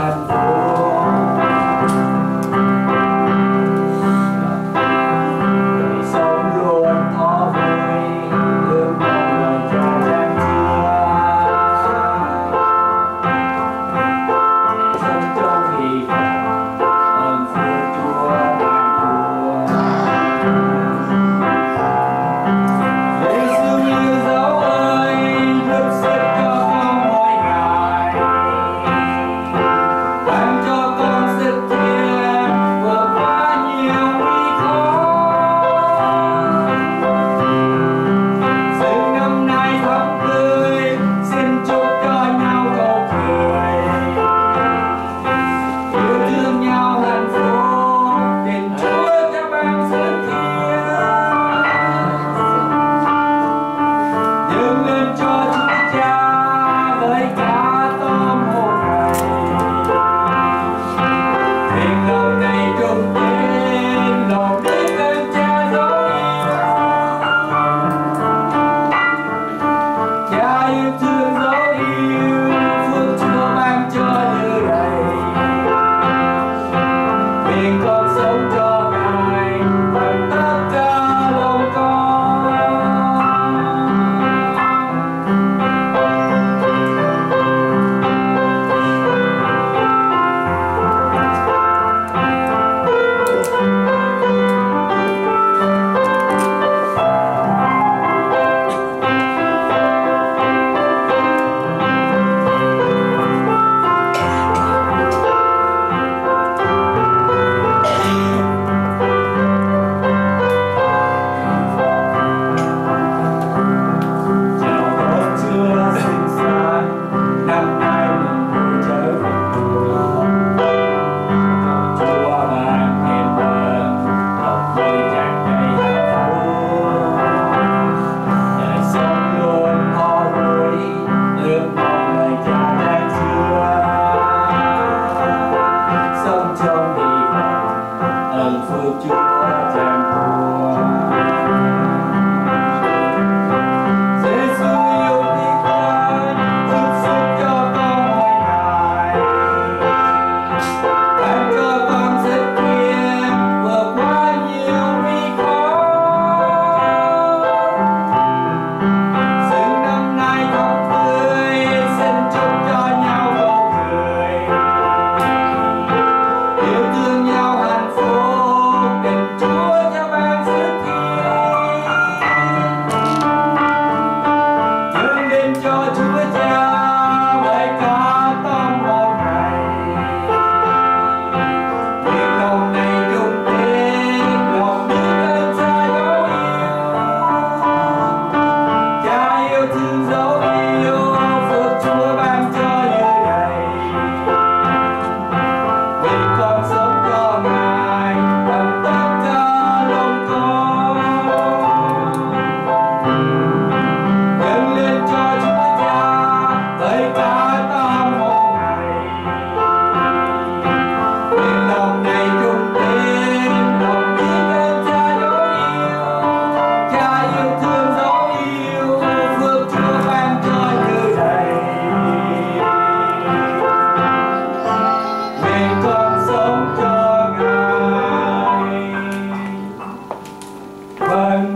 hạnh phúc. Đời sống luôn thó vui, ước mong lời cha chan chứa. Sống trong hy vọng, ơn phước Chúa ban của. Giêsu yêu dấu ơi, giúp sức cho con mỗi ngày, ban cho con sức thiện vượt qua nhiều nguy khó. Sự năm nay thắm tươi, xin chúc cho nhau câu cười, yêu thương nhau hạnh phúc, tình Chúa cho ban sức thiện. Dâng lên cho Chúa Cha với cả tâm hồn này, nguyện lòng này trung tín, lòng biết ơn Cha dấu yêu. Cha yêu thương dấu yêu, phước Chúa ban cho như đầy. Nguyện con sống cho Ngài bằng tất cả lòng con. Chào đón Chúa sinh ra, năm nay mừng vui trở về chùa. Cầu Chúa ban thêm ơn, lòng vui tràn đầy hạnh phúc. Đời sống luôn thó vui, ước mong lời Cha đang chứa. Sống trong hy vọng, ơn phước Chúa tràn của. Giêsu yêu quý con, giúp sức cho con mỗi ngày, ban cho con sức thiện vượt qua nhiều nguy khó. Sự năm nay thắm tươi, xin chúc cho nhau câu cười, yêu thương nhau hạnh phúc, tình Chúa cho ban sức thiện. Dâng lên cho Chúa Cha với cả tâm hồn này, nguyện lòng này trung tín, lòng biết ơn Cha dấu yêu. Cha yêu thương dấu yêu, phước Chúa ban cho như đầy. Nguyện con sống cho Ngài bằng tất cả lòng con. Dâng lên cho Chúa Cha với cả tâm hồn này, nguyện lòng này trung tín, lòng biết ơn Cha dấu yêu. Cha yêu thương dấu yêu, phước Chúa ban cho như đầy. Nguyện con sống cho Ngài bằng